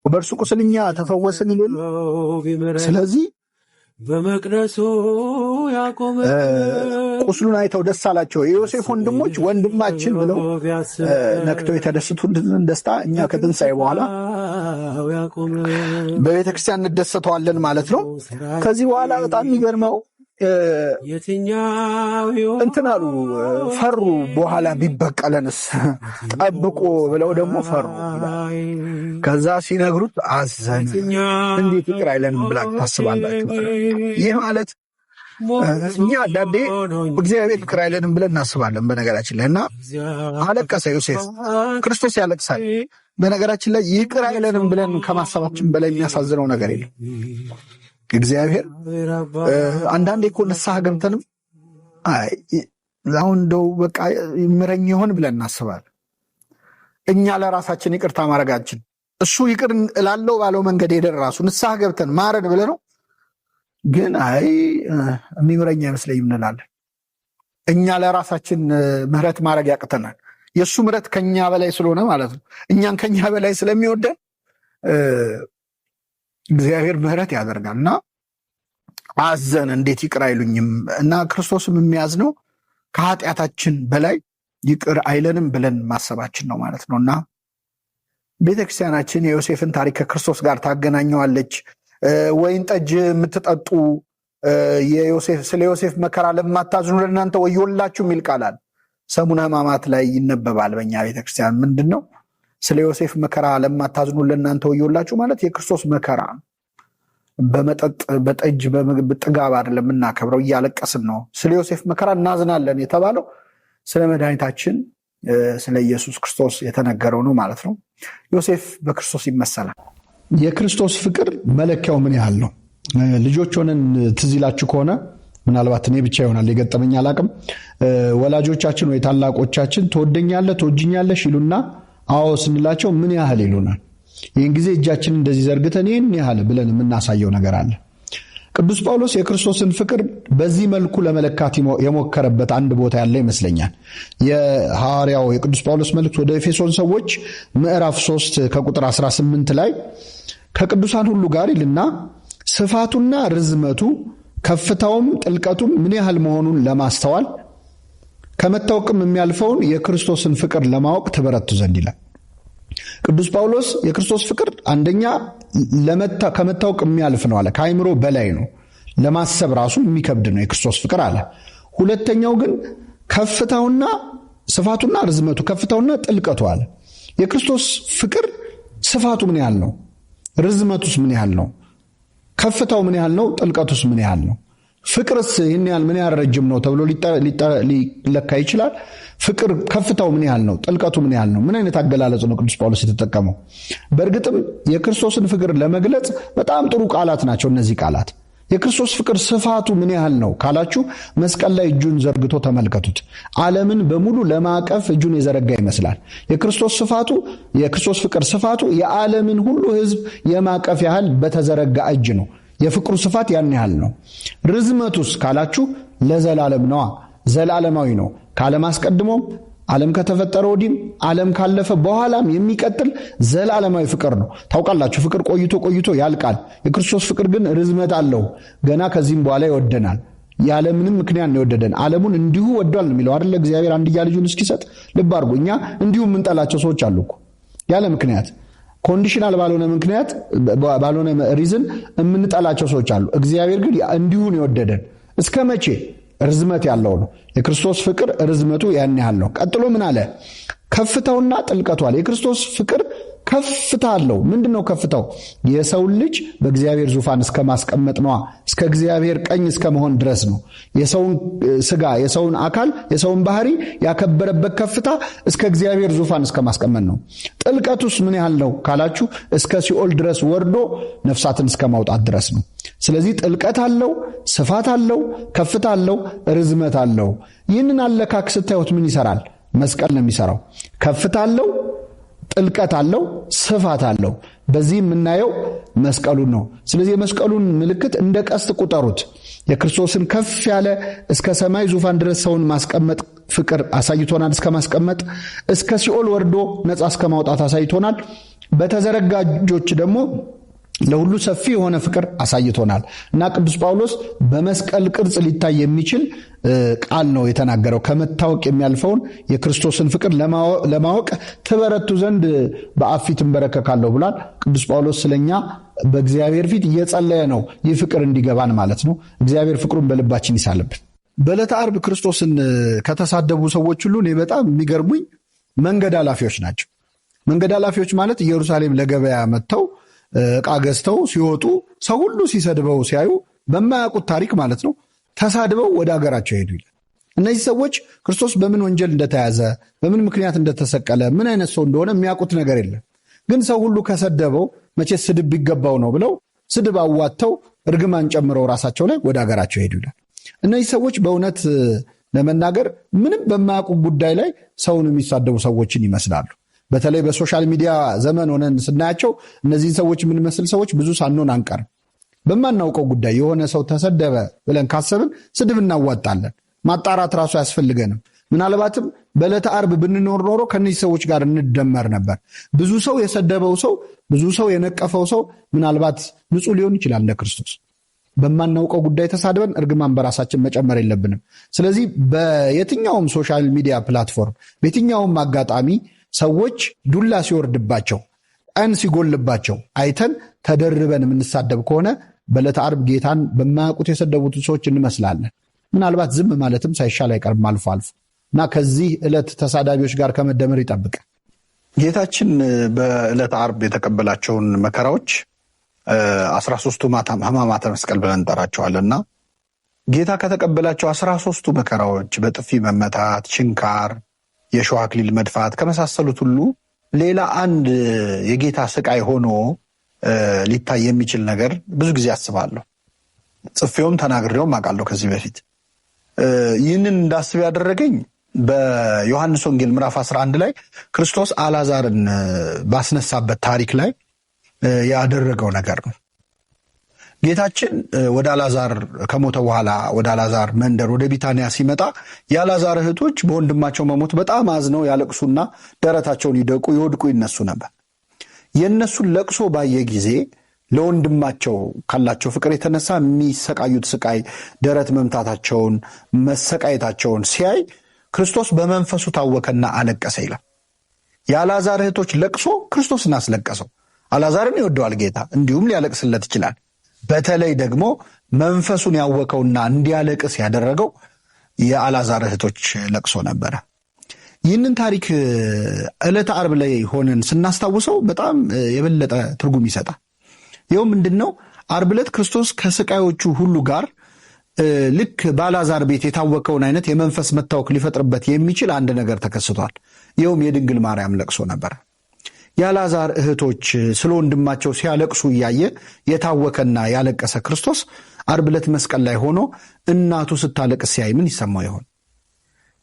በእርሱ ቁስል እኛ ተፈወስን ይላል። ስለዚህ በመቅደሱ ያቆመ ቁስሉን አይተው ደስ አላቸው። የዮሴፍ ወንድሞች ወንድማችን ብለው ነክተው የተደሰቱትን ደስታ እኛ ከትንሣኤ በኋላ በቤተ ክርስቲያን እንደሰተዋለን ማለት ነው። ከዚህ በኋላ በጣም የሚገርመው እንትን አሉ፣ ፈሩ። በኋላ ቢበቀለንስ ጠብቆ ብለው ደግሞ ፈሩ። ከዛ ሲነግሩት አዘን። እንዴት ይቅር አይለንም ብላችሁ ታስባላችሁ? ይህ ማለት እኛ አንዳንዴ እግዚአብሔር ይቅር አይለንም ብለን እናስባለን። በነገራችን ላይ እና አለቀሰ ዮሴፍ። ክርስቶስ ያለቅሳል። በነገራችን ላይ ይቅር አይለንም ብለን ከማሰባችን በላይ የሚያሳዝነው ነገር የለም። እግዚአብሔር አንዳንዴ እኮ ንስሐ ገብተንም አሁን እንደው በቃ ይምረኝ ይሆን ብለን እናስባለን። እኛ ለራሳችን ይቅርታ ማድረጋችን እሱ ይቅር እላለው ባለው መንገድ ሄደን ራሱ ንስሐ ገብተን ማረን ብለ ነው። ግን የሚምረኝ አይመስለኝም እንላለን። እኛ ለራሳችን ምህረት ማድረግ ያቅተናል። የእሱ ምህረት ከኛ በላይ ስለሆነ ማለት ነው። እኛን ከኛ በላይ ስለሚወደን እግዚአብሔር ምህረት ያደርጋል እና አዘን። እንዴት ይቅር አይሉኝም? እና ክርስቶስም የሚያዝነው ከኃጢአታችን በላይ ይቅር አይለንም ብለን ማሰባችን ነው ማለት ነው። እና ቤተክርስቲያናችን የዮሴፍን ታሪክ ከክርስቶስ ጋር ታገናኘዋለች። ወይን ጠጅ የምትጠጡ ስለ ዮሴፍ መከራ ለማታዝኑ ለእናንተ ወዮላችሁ የሚል ቃላል ሰሙነ ሕማማት ላይ ይነበባል በእኛ ቤተክርስቲያን። ምንድን ነው? ስለ ዮሴፍ መከራ ለማታዝኑ ለእናንተ ወዮላችሁ ማለት የክርስቶስ መከራ በመጠጥ በጠጅ በጥጋብ አይደለም የምናከብረው፣ እያለቀስን ነው። ስለ ዮሴፍ መከራ እናዝናለን የተባለው ስለ መድኃኒታችን ስለ ኢየሱስ ክርስቶስ የተነገረው ነው ማለት ነው። ዮሴፍ በክርስቶስ ይመሰላል። የክርስቶስ ፍቅር መለኪያው ምን ያህል ነው? ልጆች ሆነን ትዝ ይላችሁ ከሆነ ምናልባት እኔ ብቻ ይሆናል የገጠመኝ አላቅም፣ ወላጆቻችን ወይ ታላቆቻችን ትወደኛለህ ትወጅኛለሽ ይሉና አዎ ስንላቸው ምን ያህል ይሉናል። ይህን ጊዜ እጃችን እንደዚህ ዘርግተን ይህን ያህል ብለን የምናሳየው ነገር አለ። ቅዱስ ጳውሎስ የክርስቶስን ፍቅር በዚህ መልኩ ለመለካት የሞከረበት አንድ ቦታ ያለ ይመስለኛል። የሐዋርያው የቅዱስ ጳውሎስ መልእክት ወደ ኤፌሶን ሰዎች ምዕራፍ 3 ከቁጥር 18 ላይ ከቅዱሳን ሁሉ ጋር ይልና ስፋቱና ርዝመቱ ከፍታውም ጥልቀቱም ምን ያህል መሆኑን ለማስተዋል ከመታወቅም የሚያልፈውን የክርስቶስን ፍቅር ለማወቅ ትበረቱ ዘንድ ይላል። ቅዱስ ጳውሎስ የክርስቶስ ፍቅር አንደኛ ከመታወቅ የሚያልፍ ነው አለ። ከአይምሮ በላይ ነው፣ ለማሰብ ራሱ የሚከብድ ነው የክርስቶስ ፍቅር አለ። ሁለተኛው ግን ከፍታውና ስፋቱና ርዝመቱ ከፍታውና ጥልቀቱ አለ። የክርስቶስ ፍቅር ስፋቱ ምን ያህል ነው? ርዝመቱስ ምን ያህል ነው? ከፍታው ምን ያህል ነው? ጥልቀቱስ ምን ያህል ነው? ፍቅርስ ይህን ያህል ምን ያህል ረጅም ነው ተብሎ ሊለካ ይችላል? ፍቅር ከፍታው ምን ያህል ነው? ጥልቀቱ ምን ያህል ነው? ምን አይነት አገላለጽ ነው ቅዱስ ጳውሎስ የተጠቀመው? በእርግጥም የክርስቶስን ፍቅር ለመግለጽ በጣም ጥሩ ቃላት ናቸው እነዚህ ቃላት። የክርስቶስ ፍቅር ስፋቱ ምን ያህል ነው ካላችሁ መስቀል ላይ እጁን ዘርግቶ ተመልከቱት። ዓለምን በሙሉ ለማቀፍ እጁን የዘረጋ ይመስላል። የክርስቶስ ፍቅር ስፋቱ የዓለምን ሁሉ ሕዝብ የማቀፍ ያህል በተዘረጋ እጅ ነው። የፍቅሩ ስፋት ያን ያህል ነው። ርዝመቱስ ካላችሁ ለዘላለም ነዋ፣ ዘላለማዊ ነው። ከዓለም አስቀድሞም ዓለም ከተፈጠረ ወዲህም ዓለም ካለፈ በኋላም የሚቀጥል ዘላለማዊ ፍቅር ነው። ታውቃላችሁ ፍቅር ቆይቶ ቆይቶ ያልቃል። የክርስቶስ ፍቅር ግን ርዝመት አለው። ገና ከዚህም በኋላ ይወደናል። ያለምንም ምክንያት ነው የወደደን። ዓለሙን እንዲሁ ወዷል ነው የሚለው አይደለ? እግዚአብሔር አንድያ ልጁን እስኪሰጥ። ልብ አድርጉ። እኛ እንዲሁ የምንጠላቸው ሰዎች አሉ እኮ ያለ ምክንያት፣ ኮንዲሽናል ባልሆነ ምክንያት ባልሆነ ሪዝን የምንጠላቸው ሰዎች አሉ። እግዚአብሔር ግን እንዲሁ ነው የወደደን። እስከ መቼ? ርዝመት ያለው ነው። የክርስቶስ ፍቅር ርዝመቱ ያን ያህል ነው። ቀጥሎ ምን አለ? ከፍታውና ጥልቀቱ አለ። የክርስቶስ ፍቅር ከፍታ አለው። ምንድነው ከፍታው? የሰውን ልጅ በእግዚአብሔር ዙፋን እስከ ማስቀመጥ ነዋ። እስከ እግዚአብሔር ቀኝ እስከ መሆን ድረስ ነው። የሰውን ስጋ፣ የሰውን አካል፣ የሰውን ባህሪ ያከበረበት ከፍታ እስከ እግዚአብሔር ዙፋን እስከ ማስቀመጥ ነው። ጥልቀቱስ ምን ያህል ነው ካላችሁ እስከ ሲኦል ድረስ ወርዶ ነፍሳትን እስከ ማውጣት ድረስ ነው። ስለዚህ ጥልቀት አለው፣ ስፋት አለው፣ ከፍታ አለው፣ ርዝመት አለው። ይህንን አለካክ ስታዩት ምን ይሰራል? መስቀል ነው የሚሰራው። ከፍታ አለው፣ ጥልቀት አለው፣ ስፋት አለው። በዚህ የምናየው መስቀሉን ነው። ስለዚህ የመስቀሉን ምልክት እንደ ቀስት ቁጠሩት። የክርስቶስን ከፍ ያለ እስከ ሰማይ ዙፋን ድረስ ሰውን ማስቀመጥ ፍቅር አሳይቶናል። እስከ ማስቀመጥ እስከ ሲኦል ወርዶ ነፃ እስከ ማውጣት አሳይቶናል። በተዘረጋ እጆች ደግሞ ለሁሉ ሰፊ የሆነ ፍቅር አሳይቶናል እና ቅዱስ ጳውሎስ በመስቀል ቅርጽ ሊታይ የሚችል ቃል ነው የተናገረው። ከመታወቅ የሚያልፈውን የክርስቶስን ፍቅር ለማወቅ ትበረቱ ዘንድ በአብ ፊት እንበረከካለሁ ብሏል። ቅዱስ ጳውሎስ ስለኛ በእግዚአብሔር ፊት እየጸለየ ነው፣ ይህ ፍቅር እንዲገባን ማለት ነው። እግዚአብሔር ፍቅሩን በልባችን ይሳልብን። በዕለተ ዓርብ ክርስቶስን ከተሳደቡ ሰዎች ሁሉ እኔ በጣም የሚገርሙኝ መንገድ ኃላፊዎች ናቸው። መንገድ ኃላፊዎች ማለት ኢየሩሳሌም ለገበያ መጥተው ዕቃ ገዝተው ሲወጡ ሰው ሁሉ ሲሰድበው ሲያዩ በማያውቁት ታሪክ ማለት ነው ተሳድበው ወደ ሀገራቸው ሄዱ ይላል። እነዚህ ሰዎች ክርስቶስ በምን ወንጀል እንደተያዘ፣ በምን ምክንያት እንደተሰቀለ፣ ምን አይነት ሰው እንደሆነ የሚያውቁት ነገር የለም። ግን ሰው ሁሉ ከሰደበው መቼስ ስድብ ቢገባው ነው ብለው ስድብ አዋጥተው እርግማን ጨምረው ራሳቸው ላይ ወደ ሀገራቸው ሄዱ ይላል። እነዚህ ሰዎች በእውነት ለመናገር ምንም በማያውቁ ጉዳይ ላይ ሰውን የሚሳደቡ ሰዎችን ይመስላሉ። በተለይ በሶሻል ሚዲያ ዘመን ሆነን ስናያቸው እነዚህን ሰዎች የምንመስል ሰዎች ብዙ ሳንሆን አንቀርም። በማናውቀው ጉዳይ የሆነ ሰው ተሰደበ ብለን ካሰብን ስድብ እናዋጣለን። ማጣራት ራሱ አያስፈልገንም። ምናልባትም በዕለተ ዓርብ ብንኖር ኖሮ ከነዚህ ሰዎች ጋር እንደመር ነበር። ብዙ ሰው የሰደበው ሰው፣ ብዙ ሰው የነቀፈው ሰው ምናልባት ንጹሕ ሊሆን ይችላል እንደ ክርስቶስ። በማናውቀው ጉዳይ ተሳድበን እርግማን በራሳችን መጨመር የለብንም። ስለዚህ በየትኛውም ሶሻል ሚዲያ ፕላትፎርም በየትኛውም አጋጣሚ ሰዎች ዱላ ሲወርድባቸው፣ ቀን ሲጎልባቸው አይተን ተደርበን የምንሳደብ ከሆነ በዕለተ ዓርብ ጌታን በማያውቁት የሰደቡትን ሰዎች እንመስላለን። ምናልባት ዝም ማለትም ሳይሻል አይቀርም አልፎ አልፎ እና ከዚህ ዕለት ተሳዳቢዎች ጋር ከመደመር ይጠብቅ። ጌታችን በዕለተ ዓርብ የተቀበላቸውን መከራዎች 13ቱ ሕማማተ መስቀል ብለን እንጠራቸዋልና ጌታ ከተቀበላቸው 13ቱ መከራዎች በጥፊ መመታት፣ ችንካር፣ የሾህ አክሊል መድፋት ከመሳሰሉት ሁሉ ሌላ አንድ የጌታ ስቃይ ሆኖ ሊታይ የሚችል ነገር ብዙ ጊዜ አስባለሁ። ጽፌውም ተናግሬውም አውቃለሁ ከዚህ በፊት። ይህንን እንዳስብ ያደረገኝ በዮሐንስ ወንጌል ምዕራፍ 11 ላይ ክርስቶስ አልዓዛርን ባስነሳበት ታሪክ ላይ ያደረገው ነገር ነው። ጌታችን ወደ አልዓዛር ከሞተ በኋላ ወደ አልዓዛር መንደር ወደ ቢታንያ ሲመጣ የአልዓዛር እህቶች በወንድማቸው መሞት በጣም አዝነው ያለቅሱና ደረታቸውን ይደቁ ይወድቁ ይነሱ ነበር። የእነሱን ለቅሶ ባየ ጊዜ ለወንድማቸው ካላቸው ፍቅር የተነሳ የሚሰቃዩት ስቃይ፣ ደረት መምታታቸውን፣ መሰቃየታቸውን ሲያይ ክርስቶስ በመንፈሱ ታወከና አለቀሰ ይላል። የአልዓዛር እህቶች ለቅሶ ክርስቶስን አስለቀሰው። አልዓዛርን ይወደዋል ጌታ፣ እንዲሁም ሊያለቅስለት ይችላል። በተለይ ደግሞ መንፈሱን ያወከውና እንዲያለቅስ ያደረገው የአልዓዛር እህቶች ለቅሶ ነበረ። ይህንን ታሪክ ዕለተ ዓርብ ላይ ሆነን ስናስታውሰው በጣም የበለጠ ትርጉም ይሰጣል። ይኸው ምንድን ነው? ዓርብ ዕለት ክርስቶስ ከስቃዮቹ ሁሉ ጋር ልክ በአልዓዛር ቤት የታወከውን አይነት የመንፈስ መታወክ ሊፈጥርበት የሚችል አንድ ነገር ተከስቷል። ይኸውም የድንግል ማርያም ለቅሶ ነበር። የአልዓዛር እህቶች ስለ ወንድማቸው ሲያለቅሱ እያየ የታወከና ያለቀሰ ክርስቶስ ዓርብ ዕለት መስቀል ላይ ሆኖ እናቱ ስታለቅስ ሲያይ ምን ይሰማው ይሆን?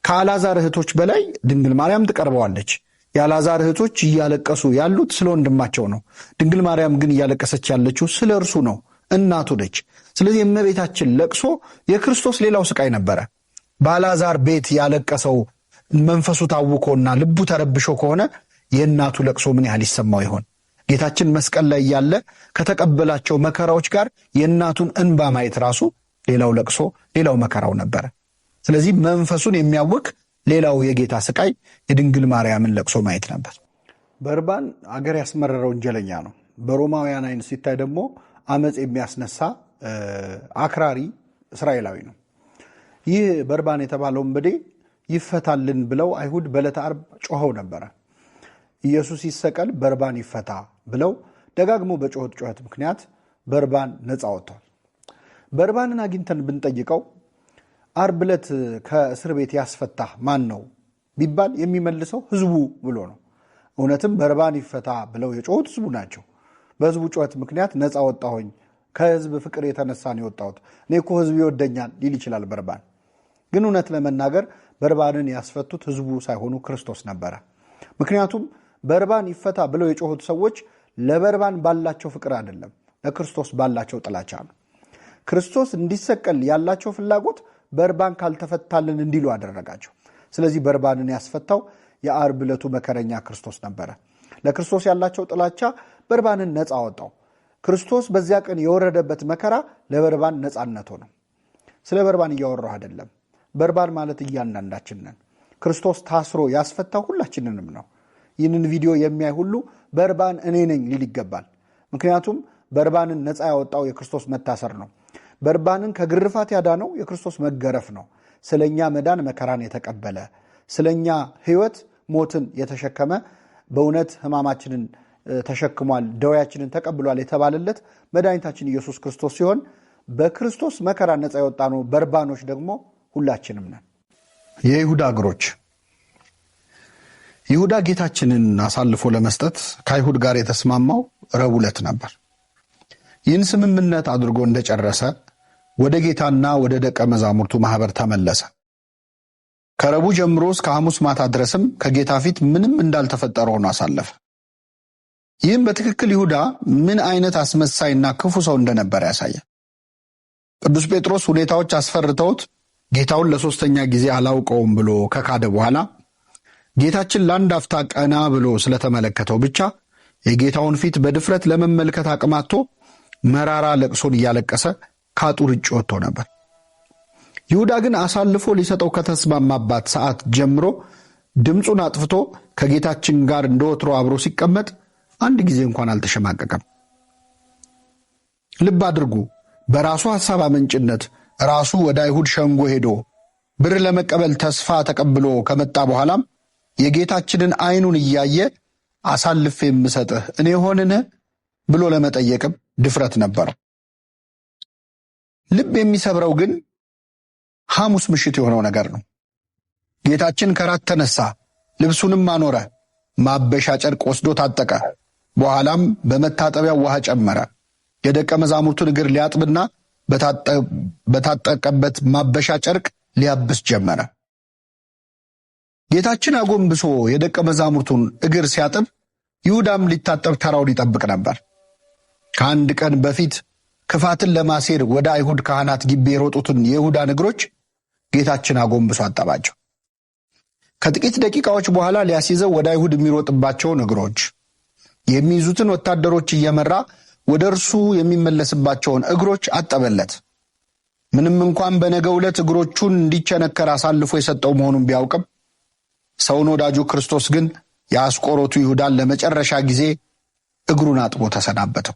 ከአልዓዛር እህቶች በላይ ድንግል ማርያም ትቀርበዋለች። የአልዓዛር እህቶች እያለቀሱ ያሉት ስለ ወንድማቸው ነው። ድንግል ማርያም ግን እያለቀሰች ያለችው ስለ እርሱ ነው፣ እናቱ ነች። ስለዚህ የእመቤታችን ለቅሶ የክርስቶስ ሌላው ስቃይ ነበረ። በአልዓዛር ቤት ያለቀሰው መንፈሱ ታውኮና ልቡ ተረብሾ ከሆነ የእናቱ ለቅሶ ምን ያህል ይሰማው ይሆን? ጌታችን መስቀል ላይ ያለ ከተቀበላቸው መከራዎች ጋር የእናቱን እንባ ማየት ራሱ ሌላው ለቅሶ፣ ሌላው መከራው ነበረ። ስለዚህ መንፈሱን የሚያውክ ሌላው የጌታ ስቃይ የድንግል ማርያምን ለቅሶ ማየት ነበር። በርባን አገር ያስመረረ ወንጀለኛ ነው። በሮማውያን አይን ሲታይ ደግሞ አመፅ የሚያስነሳ አክራሪ እስራኤላዊ ነው። ይህ በርባን የተባለው ወንበዴ ይፈታልን ብለው አይሁድ በዕለተ ዓርብ ጮኸው ነበረ። ኢየሱስ ይሰቀል፣ በርባን ይፈታ ብለው ደጋግሞ በጮኸት ጩኸት ምክንያት በርባን ነፃ ወጥቷል። በርባንን አግኝተን ብንጠይቀው ዓርብ ዕለት ከእስር ቤት ያስፈታ ማን ነው ቢባል የሚመልሰው ህዝቡ ብሎ ነው። እውነትም በርባን ይፈታ ብለው የጮሁት ህዝቡ ናቸው። በህዝቡ ጩኸት ምክንያት ነፃ ወጣሁኝ፣ ከህዝብ ፍቅር የተነሳ ነው የወጣሁት፣ እኔ እኮ ህዝብ ይወደኛል ሊል ይችላል በርባን። ግን እውነት ለመናገር በርባንን ያስፈቱት ህዝቡ ሳይሆኑ ክርስቶስ ነበረ። ምክንያቱም በርባን ይፈታ ብለው የጮሁት ሰዎች ለበርባን ባላቸው ፍቅር አይደለም፣ ለክርስቶስ ባላቸው ጥላቻ ነው። ክርስቶስ እንዲሰቀል ያላቸው ፍላጎት በርባን ካልተፈታልን እንዲሉ አደረጋቸው። ስለዚህ በርባንን ያስፈታው የዓርብ ዕለቱ መከረኛ ክርስቶስ ነበረ። ለክርስቶስ ያላቸው ጥላቻ በርባንን ነፃ አወጣው። ክርስቶስ በዚያ ቀን የወረደበት መከራ ለበርባን ነፃነቱ ነው። ስለ በርባን እያወራሁ አይደለም። በርባን ማለት እያንዳንዳችን ነን። ክርስቶስ ታስሮ ያስፈታው ሁላችንንም ነው። ይህንን ቪዲዮ የሚያይ ሁሉ በርባን እኔ ነኝ ሊል ይገባል። ምክንያቱም በርባንን ነፃ ያወጣው የክርስቶስ መታሰር ነው። በርባንን ከግርፋት ያዳነው የክርስቶስ መገረፍ ነው። ስለኛ መዳን መከራን የተቀበለ፣ ስለኛ ሕይወት ሞትን የተሸከመ፣ በእውነት ሕማማችንን ተሸክሟል፣ ደዌያችንን ተቀብሏል የተባለለት መድኃኒታችን ኢየሱስ ክርስቶስ ሲሆን በክርስቶስ መከራ ነፃ የወጣ ነው። በርባኖች ደግሞ ሁላችንም ነን። የይሁዳ እግሮች። ይሁዳ ጌታችንን አሳልፎ ለመስጠት ከአይሁድ ጋር የተስማማው ረቡዕ ዕለት ነበር። ይህን ስምምነት አድርጎ እንደጨረሰ ወደ ጌታና ወደ ደቀ መዛሙርቱ ማህበር ተመለሰ። ከረቡዕ ጀምሮ እስከ ሐሙስ ማታ ድረስም ከጌታ ፊት ምንም እንዳልተፈጠረ ሆኖ አሳለፈ። ይህም በትክክል ይሁዳ ምን አይነት አስመሳይና ክፉ ሰው እንደነበረ ያሳያል። ቅዱስ ጴጥሮስ ሁኔታዎች አስፈርተውት ጌታውን ለሶስተኛ ጊዜ አላውቀውም ብሎ ከካደ በኋላ ጌታችን ለአንድ አፍታ ቀና ብሎ ስለተመለከተው ብቻ የጌታውን ፊት በድፍረት ለመመልከት አቅማቶ መራራ ለቅሶን እያለቀሰ ከአጡር ውጭ ወጥቶ ነበር። ይሁዳ ግን አሳልፎ ሊሰጠው ከተስማማባት ሰዓት ጀምሮ ድምፁን አጥፍቶ ከጌታችን ጋር እንደወትሮ አብሮ ሲቀመጥ አንድ ጊዜ እንኳን አልተሸማቀቀም። ልብ አድርጉ። በራሱ ሐሳብ አመንጭነት ራሱ ወደ አይሁድ ሸንጎ ሄዶ ብር ለመቀበል ተስፋ ተቀብሎ ከመጣ በኋላም የጌታችንን ዓይኑን እያየ አሳልፌ የምሰጥህ እኔ ሆንን ብሎ ለመጠየቅም ድፍረት ነበረው። ልብ የሚሰብረው ግን ሐሙስ ምሽት የሆነው ነገር ነው። ጌታችን ከራት ተነሳ፣ ልብሱንም አኖረ፣ ማበሻ ጨርቅ ወስዶ ታጠቀ። በኋላም በመታጠቢያው ውሃ ጨመረ። የደቀ መዛሙርቱን እግር ሊያጥብና በታጠቀበት ማበሻ ጨርቅ ሊያብስ ጀመረ። ጌታችን አጎንብሶ የደቀ መዛሙርቱን እግር ሲያጥብ ይሁዳም ሊታጠብ ተራውን ይጠብቅ ነበር። ከአንድ ቀን በፊት ክፋትን ለማሴር ወደ አይሁድ ካህናት ግቢ የሮጡትን የይሁዳን እግሮች ጌታችን አጎንብሶ አጠባቸው። ከጥቂት ደቂቃዎች በኋላ ሊያስይዘው ወደ አይሁድ የሚሮጥባቸውን እግሮች፣ የሚይዙትን ወታደሮች እየመራ ወደ እርሱ የሚመለስባቸውን እግሮች አጠበለት። ምንም እንኳን በነገው ዕለት እግሮቹን እንዲቸነከር አሳልፎ የሰጠው መሆኑን ቢያውቅም ሰውን ወዳጁ ክርስቶስ ግን የአስቆሮቱ ይሁዳን ለመጨረሻ ጊዜ እግሩን አጥቦ ተሰናበተው።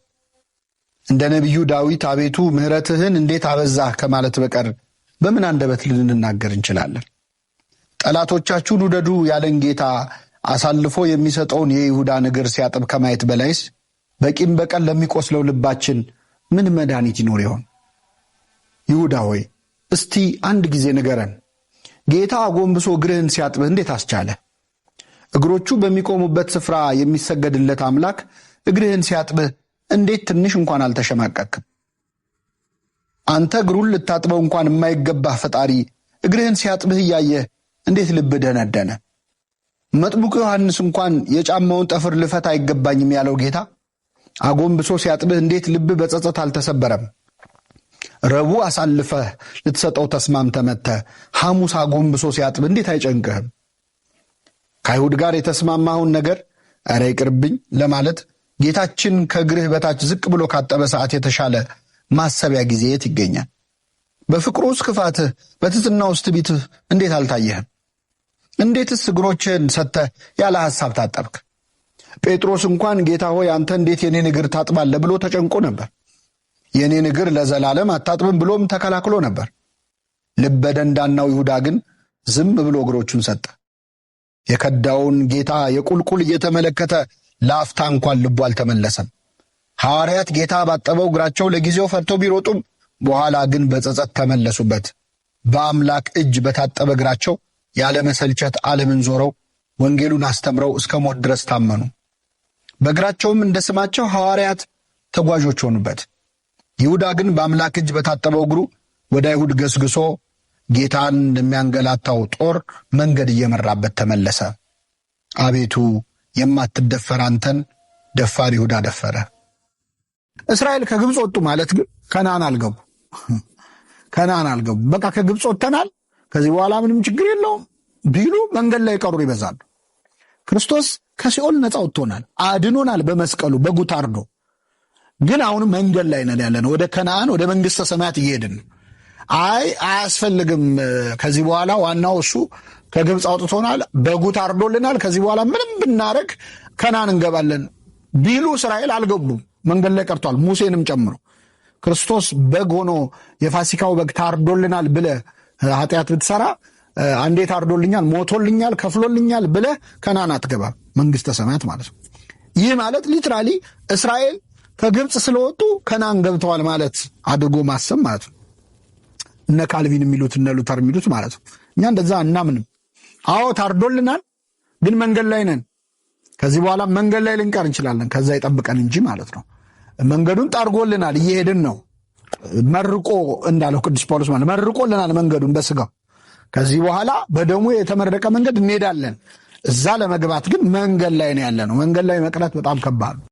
እንደ ነቢዩ ዳዊት አቤቱ ምሕረትህን እንዴት አበዛህ ከማለት በቀር በምን አንደበት ልንናገር እንችላለን? ጠላቶቻችሁን ውደዱ ያለን ጌታ አሳልፎ የሚሰጠውን የይሁዳን እግር ሲያጥብ ከማየት በላይስ በቂም በቀል ለሚቆስለው ልባችን ምን መድኃኒት ይኖር ይሆን? ይሁዳ ሆይ እስቲ አንድ ጊዜ ንገረን፣ ጌታ አጎንብሶ እግርህን ሲያጥብህ እንዴት አስቻለ? እግሮቹ በሚቆሙበት ስፍራ የሚሰገድለት አምላክ እግርህን ሲያጥብህ እንዴት ትንሽ እንኳን አልተሸማቀቅም? አንተ እግሩን ልታጥበው እንኳን የማይገባህ ፈጣሪ እግርህን ሲያጥብህ እያየህ እንዴት ልብ ደነደነ? መጥምቁ ዮሐንስ እንኳን የጫማውን ጠፍር ልፈታ አይገባኝም ያለው ጌታ አጎንብሶ ሲያጥብህ እንዴት ልብ በጸጸት አልተሰበረም? ረቡዕ አሳልፈህ ልትሰጠው ተስማምተህ መጥተህ ሐሙስ አጎንብሶ ሲያጥብህ እንዴት አይጨንቅህም? ከአይሁድ ጋር የተስማማኸውን ነገር ኧረ ይቅርብኝ ለማለት ጌታችን ከእግርህ በታች ዝቅ ብሎ ካጠበ ሰዓት የተሻለ ማሰቢያ ጊዜ የት ይገኛል? በፍቅሩ ውስጥ ክፋትህ፣ በትሕትና ውስጥ ትዕቢትህ እንዴት አልታየህም? እንዴትስ እግሮችህን ሰጥተህ ያለ ሐሳብ ታጠብክ? ጴጥሮስ እንኳን ጌታ ሆይ አንተ እንዴት የኔን እግር ታጥባለህ ብሎ ተጨንቆ ነበር። የኔን እግር ለዘላለም አታጥብም ብሎም ተከላክሎ ነበር። ልበ ደንዳናው ይሁዳ ግን ዝም ብሎ እግሮቹን ሰጠ። የከዳውን ጌታ የቁልቁል እየተመለከተ ለአፍታ እንኳን ልቡ አልተመለሰም። ሐዋርያት ጌታ ባጠበው እግራቸው ለጊዜው ፈርተው ቢሮጡም በኋላ ግን በጸጸት ተመለሱበት። በአምላክ እጅ በታጠበ እግራቸው ያለመሰልቸት ዓለምን ዞረው ወንጌሉን አስተምረው እስከ ሞት ድረስ ታመኑ። በእግራቸውም እንደ ስማቸው ሐዋርያት ተጓዦች ሆኑበት። ይሁዳ ግን በአምላክ እጅ በታጠበው እግሩ ወደ አይሁድ ገስግሶ ጌታን እንደሚያንገላታው ጦር መንገድ እየመራበት ተመለሰ። አቤቱ የማትደፈር አንተን ደፋር ይሁዳ ደፈረ። እስራኤል ከግብፅ ወጡ ማለት ግን ከነዓን አልገቡ። በቃ ከግብፅ ወጥተናል፣ ከዚህ በኋላ ምንም ችግር የለውም ቢሉ መንገድ ላይ ቀሩ ይበዛሉ። ክርስቶስ ከሲኦል ነፃ ወጥቶናል፣ አድኖናል በመስቀሉ በጉ ታርዶ። ግን አሁን መንገድ ላይ ነን ያለነው፣ ወደ ከነዓን ወደ መንግሥተ ሰማያት እየሄድን። አይ አያስፈልግም፣ ከዚህ በኋላ ዋናው እሱ ከግብፅ አውጥቶናል፣ በጉ ታርዶልናል፣ ከዚህ በኋላ ምንም ብናረግ ከነዓን እንገባለን ቢሉ እስራኤል አልገቡም፣ መንገድ ላይ ቀርቷል፣ ሙሴንም ጨምሮ። ክርስቶስ በግ ሆኖ የፋሲካው በግ ታርዶልናል ብለህ ኃጢአት ብትሰራ አንዴ ታርዶልኛል፣ ሞቶልኛል፣ ከፍሎልኛል ብለህ ከነዓን አትገባም፣ መንግሥተ ሰማያት ማለት ነው። ይህ ማለት ሊትራሊ እስራኤል ከግብፅ ስለወጡ ከነዓን ገብተዋል ማለት አድርጎ ማሰብ ማለት ነው። እነ ካልቪን የሚሉት እነ ሉተር የሚሉት ማለት ነው። እኛ እንደዛ እናምንም። አዎ ታርዶልናል፣ ግን መንገድ ላይ ነን። ከዚህ በኋላ መንገድ ላይ ልንቀር እንችላለን፣ ከዛ ይጠብቀን እንጂ ማለት ነው። መንገዱን ጠርጎልናል፣ እየሄድን ነው። መርቆ እንዳለው ቅዱስ ጳውሎስ ማለት መርቆልናል መንገዱን በስጋው። ከዚህ በኋላ በደሙ የተመረቀ መንገድ እንሄዳለን። እዛ ለመግባት ግን መንገድ ላይ ነው ያለ ነው። መንገድ ላይ መቅረት በጣም ከባድ ነው።